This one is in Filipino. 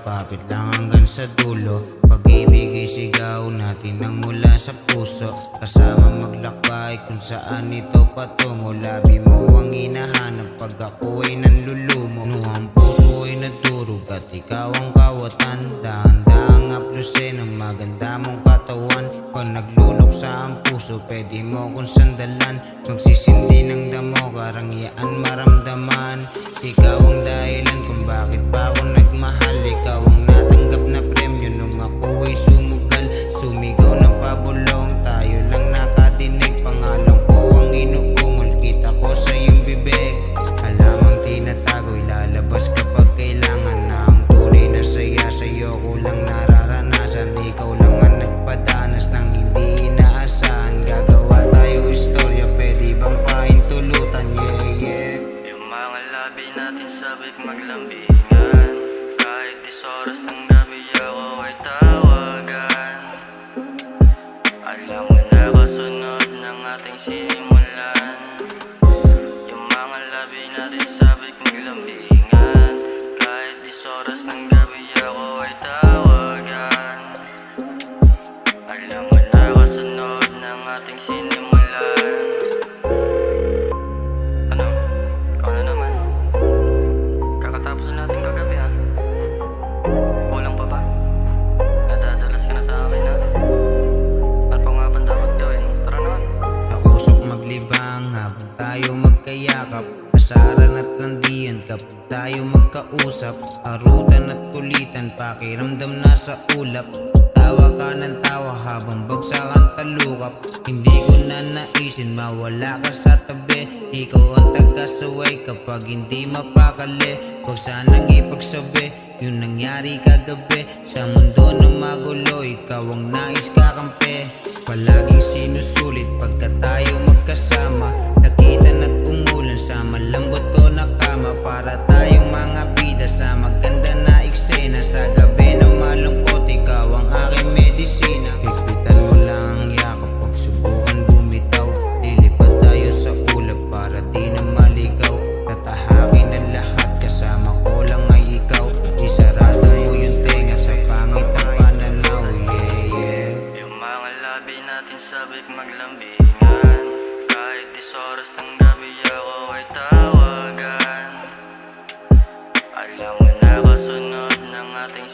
kapit lang hanggang sa dulo. Pag-ibig isigaw natin nang mula sa puso, kasama maglakbay kung saan ito patungo. Labi mo ang hinahanap pag ako ay nanlulumo. Ang puso ay nadurog at ikaw ang kawatan. Dahan-dahang haplusin ang maganda mong katawan. Pag nagluluksa ang puso, pwede mo kung sandalan. Magsisindi ng damo, karangyaan maramdaman. Ikaw ang dahilan kung bakit pa ako nagmahal. Ikaw ang natanggap na premyo nung ako ay sumugal. Sumigaw ng pabulong, tayo lang nakatinig. Pangalan ko ang inuungol, kita ko sa iyong bibig. Alamang tinatago, ilalabas kapag kailangan na. Ang tunay na saya sa'yo ko lang nararanasan. Ikaw lang ang nagpadanas ng hindi inaasahan. Gagawa tayo istorya, pwede bang pahintulutan? Yeah. Yung mga labi natin sabik maglambingan. Kahit 10 oras ng gabi ako ay tawagan. Alam mo na kasunod ng ating sinimulan. Yung mga labi natin sabik maglambingan. Kahit 10 oras ng gabi ako ay tawagan. Alam mo na kasunod ng ating sinimulan. Ano? Ikaw na naman. Kakatapos na natin kagabi ha. Kulang pa ba? Nadadalas ka na sa akin ha. Ano pa nga bang dapat gawin? Tara naman. Nakusok maglibang habang tayo magkayakap. Kasaran at landian kapag tayo magkausap. Harutan at kulitan, pakiramdam na sa ulap. Tawa ka ng tawa habang bagsak ang talukap. Hindi ko na naisin mawala ka sa tabi. Ikaw ang taga-suway kapag hindi mapakali. Huwag sanang ipagsabi yung nangyari kagabi. Sa mundo na magulo, ikaw ang nais kakampi. Palaging sinusulit pagka tayo magkasama. Nakitan at umulan sa malambot ko na kama. Para tayong mga bida sa maganda na eksena. Sa gabi na malungkot, ikaw ang aking medisina. Higpitan mo lang ang yakap pag subukan bumitaw. Lilipad tayo sa ulap para di na maligaw. Tatahakin ang lahat, kasama ko lang ay ikaw. Isarado mo yung tenga sa pangit na pananaw. Yeah. Yung mga labi natin sabik maglambingan. Kahit 10 oras ng gabi ako ay tawagan. Alam mo na kasunod ng ating